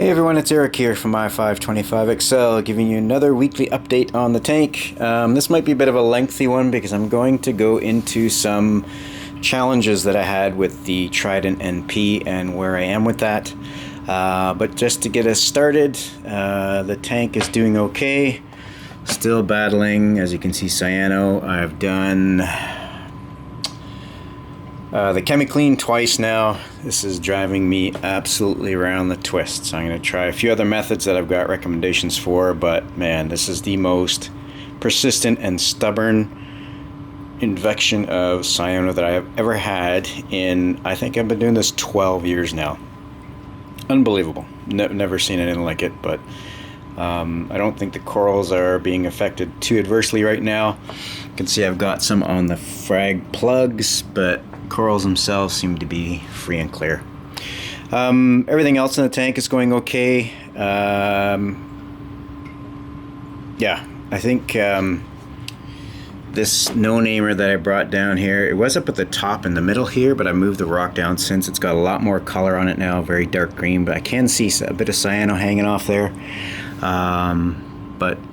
Hey everyone, it's Eric here from i525XL giving you another weekly update on the tank. This might be a bit of a lengthy one because I'm going to go into some challenges that I had with the Trident NP and where I am with that. But just to get us started, the tank is doing okay. Still battling, as you can see, cyano. I've done the chemi-clean twice now. This is driving me absolutely around the twist. So I'm going to try a few other methods that I've got recommendations for, but man, this is the most persistent and stubborn infection of cyano that I have ever had in, I think I've been doing this 12 years now. Unbelievable. Never seen anything like it, but I don't think the corals are being affected too adversely right now. You can see I've got some on the frag plugs, but corals themselves seem to be free and clear. Everything else in the tank is going okay. Yeah, I think this no-namer that I brought down here, it was up at the top in the middle here, but I moved the rock down since. It's got a lot more color on it now, very dark green, but I can see a bit of cyano hanging off there. But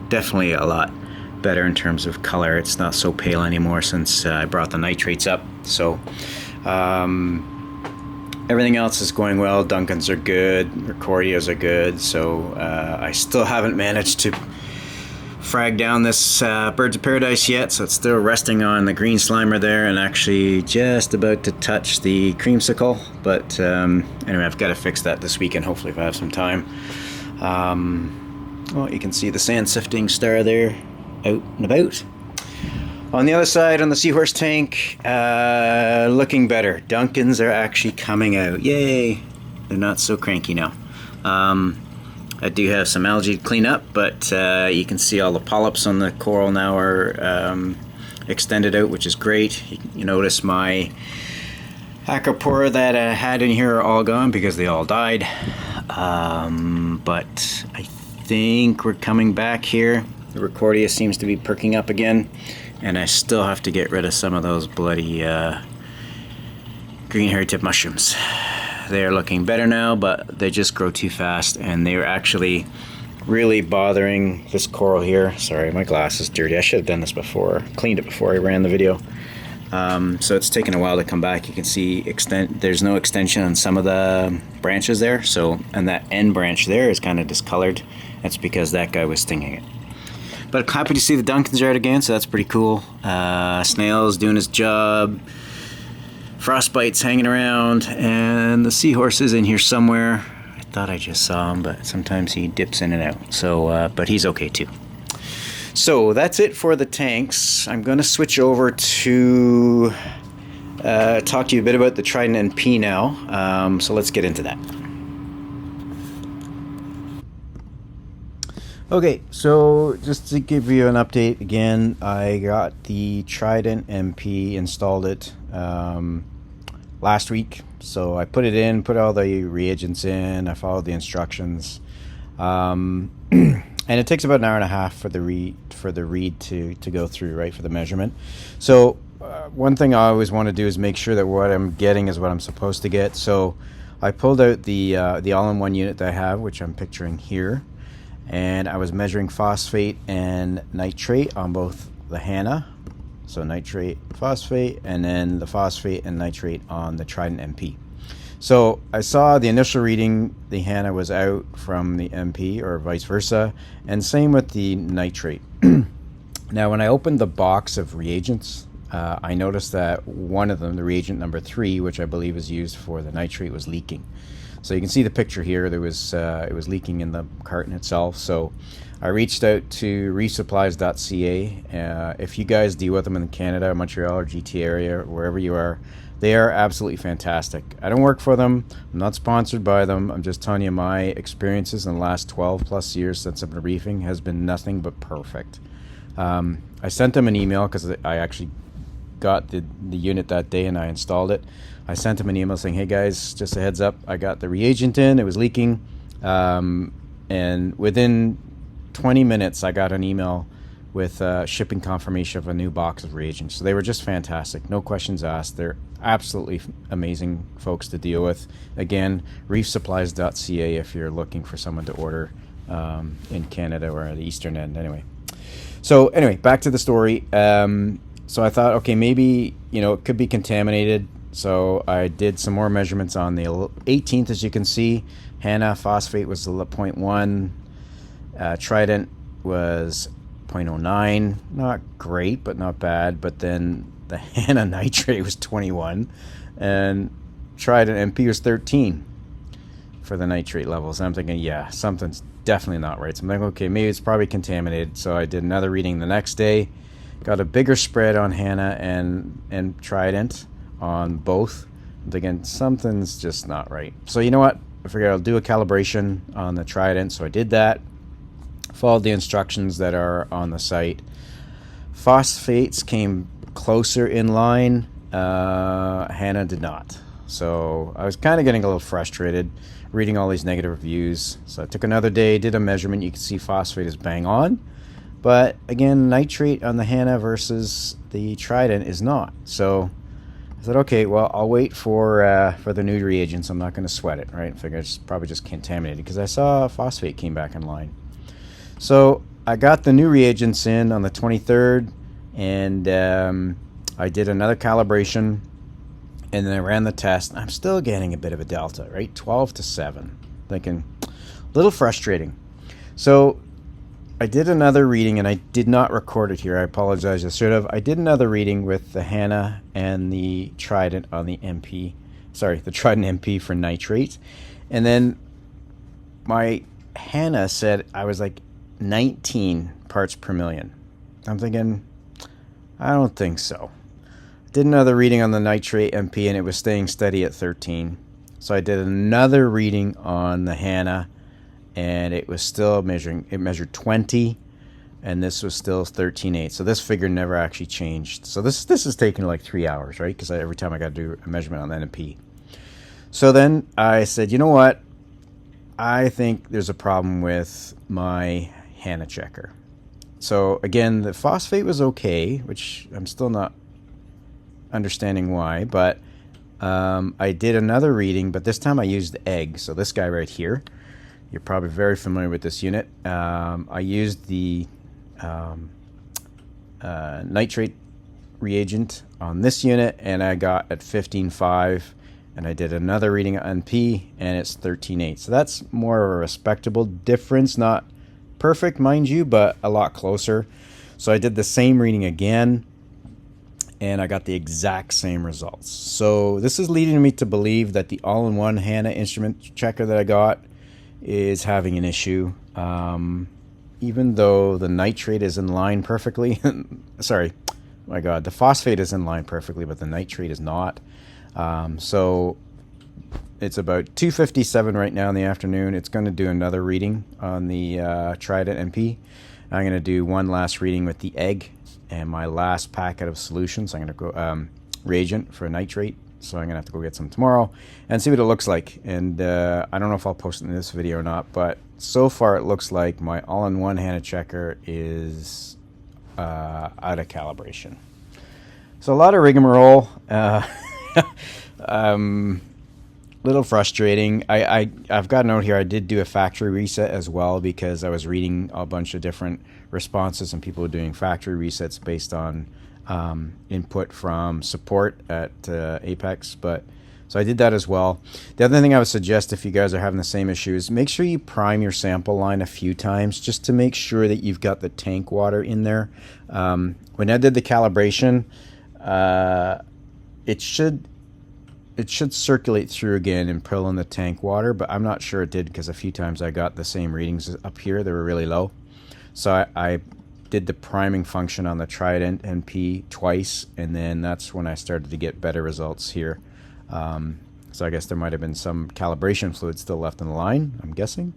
definitely a lot better in terms of color. It's not so pale anymore since I brought the nitrates up. So everything else is going well. Duncans are good, Recordias are good. So I still haven't managed to frag down this Birds of Paradise yet, so it's still resting on the green slimer there and actually just about to touch the creamsicle. But anyway, I've got to fix that this weekend, hopefully if I have some time. Well, you can see the sand sifting star there out and about. On the other side, on the seahorse tank, looking better. Duncans are actually coming out. Yay! They're not so cranky now. I do have some algae to clean up, but you can see all the polyps on the coral now are extended out, which is great. You notice my acropora that I had in here are all gone because they all died. But I think we're coming back here. The Recordia seems to be perking up again, and I still have to get rid of some of those bloody green hairy tip mushrooms. They're looking better now, but they just grow too fast, and they're actually really bothering this coral here. Sorry, my glass is dirty. I should have done this before, cleaned it before I ran the video. So it's taken a while to come back. You can see there's no extension on some of the branches there. So, and that end branch there is kind of discolored. That's because that guy was stinging it. But I'm happy to see the Duncans are out again, so that's pretty cool. Snail's doing his job. Frostbite's hanging around, and the seahorse is in here somewhere. I thought I just saw him, but sometimes he dips in and out. So, but he's okay too. So that's it for the tanks. I'm going to switch over to talk to you a bit about the Trident NP now. So let's get into that. Okay, so just to give you an update again, I got the Trident NP, installed it last week. So I put it in, put all the reagents in, I followed the instructions. And it takes about an hour and a half for the read to go through, right, for the measurement. So one thing I always want to do is make sure that what I'm getting is what I'm supposed to get. So I pulled out the all-in-one unit that I have, which I'm picturing here. And I was measuring phosphate and nitrate on both the Hanna, so nitrate, phosphate, and then the phosphate and nitrate on the Trident NP. So I saw the initial reading, the Hanna was out from the NP or vice versa, and same with the nitrate. Now when I opened the box of reagents, I noticed that one of them, the reagent number 3, which I believe is used for the nitrate, was leaking. So you can see the picture here. There was it was leaking in the carton itself. So I reached out to resupplies.ca. If you guys deal with them in Canada, Montreal, or GTA area, wherever you are, they are absolutely fantastic. I don't work for them. I'm not sponsored by them. I'm just telling you my experiences in the last 12 plus years since I've been reefing has been nothing but perfect. I sent them an email because I actually got the unit that day and I installed it. I sent him an email saying, hey guys, just a heads up, I got the reagent in, it was leaking, and within 20 minutes I got an email with shipping confirmation of a new box of reagents. So they were just fantastic. No questions asked. They're absolutely amazing folks to deal with. Again, reefsupplies.ca if you're looking for someone to order in Canada or the eastern end. Anyway, back to the story. So I thought, okay, maybe, it could be contaminated. So I did some more measurements on the 18th. As you can see, Hanna phosphate was 0.1. Trident was 0.09. Not great, but not bad. But then the Hanna nitrate was 21. And Trident NP was 13 for the nitrate levels. And I'm thinking, yeah, something's definitely not right. So I'm like, okay, maybe it's probably contaminated. So I did another reading the next day. Got a bigger spread on Hanna and Trident on both. I'm thinking something's just not right. So you know what? I figured I'll do a calibration on the Trident. So I did that. Followed the instructions that are on the site. Phosphates came closer in line. Hanna did not. So I was kind of getting a little frustrated reading all these negative reviews. So I took another day, did a measurement. You can see phosphate is bang on. But again, nitrate on the Hanna versus the Trident is not. So I said, okay, well, I'll wait for the new reagents. I'm not going to sweat it, right? I figured it's probably just contaminated because I saw phosphate came back in line. So I got the new reagents in on the 23rd, and I did another calibration, and then I ran the test. I'm still getting a bit of a delta, right? 12 to 7. Thinking, a little frustrating. So I did another reading, and I did not record it here. I apologize. I should have. I did another reading with the Hanna and the Trident on the MP. Sorry, the Trident NP for nitrate. And then my Hanna said I was like 19 parts per million. I'm thinking, I don't think so. Did another reading on the nitrate NP, and it was staying steady at 13. So I did another reading on the Hanna, and it was still measuring. It measured 20, and this was still 13.8. So this figure never actually changed. So this is taking like 3 hours, right? Because every time I got to do a measurement on the NP. So then I said, you know what? I think there's a problem with my Hanna checker. So again, the phosphate was okay, which I'm still not understanding why, but I did another reading, but this time I used the egg. So this guy right here, you're probably very familiar with this unit. I used the nitrate reagent on this unit, and I got at 15.5, and I did another reading on NP, and it's 13.8. So that's more of a respectable difference, not perfect, mind you, but a lot closer. So I did the same reading again, and I got the exact same results. So this is leading me to believe that the all-in-one Hanna instrument checker that I got is having an issue. Even though the nitrate is in line perfectly. Sorry, my God, the phosphate is in line perfectly, but the nitrate is not. So it's about 2:57 right now in the afternoon. It's going to do another reading on the Trident NP. I'm going to do one last reading with the egg and my last packet of solutions. I'm going to go reagent for nitrate. So I'm going to have to go get some tomorrow and see what it looks like. And I don't know if I'll post it in this video or not, but so far it looks like my all-in-one Hanna checker is out of calibration. So a lot of rigmarole. Little frustrating. I've got a note here. I did do a factory reset as well because I was reading a bunch of different responses and people were doing factory resets based on input from support at Apex. But so I did that as well. The other thing I would suggest if you guys are having the same issue is make sure you prime your sample line a few times just to make sure that you've got the tank water in there. When I did the calibration, it should circulate through again and pull in the tank water, but I'm not sure it did because a few times I got the same readings up here. They were really low. So I did the priming function on the Trident NP twice, and then that's when I started to get better results here. So I guess there might have been some calibration fluid still left in the line, I'm guessing.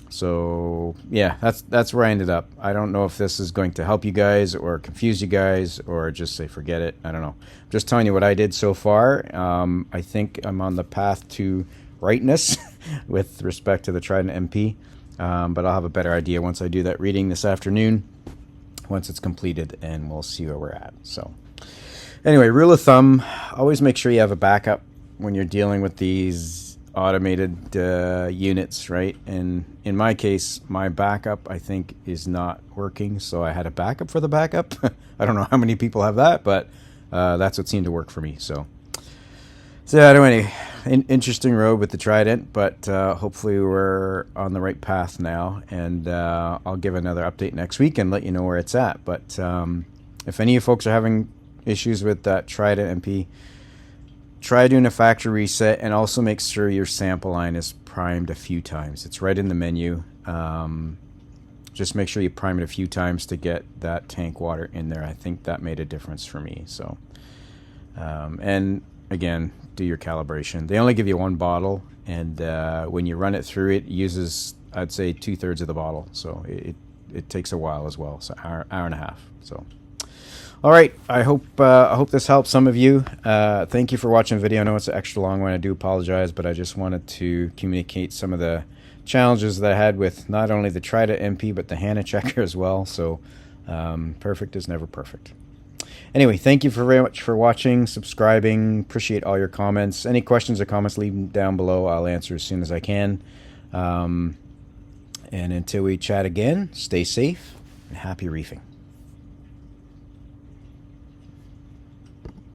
So yeah, that's where I ended up. I don't know if this is going to help you guys or confuse you guys or just say forget it. I don't know. I'm just telling you what I did so far. I think I'm on the path to rightness with respect to the Trident NP. But I'll have a better idea once I do that reading this afternoon, once it's completed, and we'll see where we're at. So anyway, rule of thumb, always make sure you have a backup when you're dealing with these automated units, right? And in my case, my backup, I think, is not working, so I had a backup for the backup. I don't know how many people have that, but that's what seemed to work for me. So anyway, interesting road with the Trident, but hopefully we're on the right path now, and I'll give another update next week and let you know where it's at. But if any of you folks are having issues with that Trident NP, try doing a factory reset, and also make sure your sample line is primed a few times. It's right in the menu. Just make sure you prime it a few times to get that tank water in there. I think that made a difference for me. So, and again, do your calibration. They only give you one bottle, and when you run it through, it uses, I'd say, 2/3 of the bottle. So it takes a while as well. So hour and a half. So. All right, I hope this helps some of you. Thank you for watching the video. I know it's an extra long one. I do apologize, but I just wanted to communicate some of the challenges that I had with not only the Trident NP, but the Hanna checker as well. So perfect is never perfect. Anyway, thank you very much for watching, subscribing. Appreciate all your comments. Any questions or comments, leave them down below. I'll answer as soon as I can. And until we chat again, stay safe and happy reefing.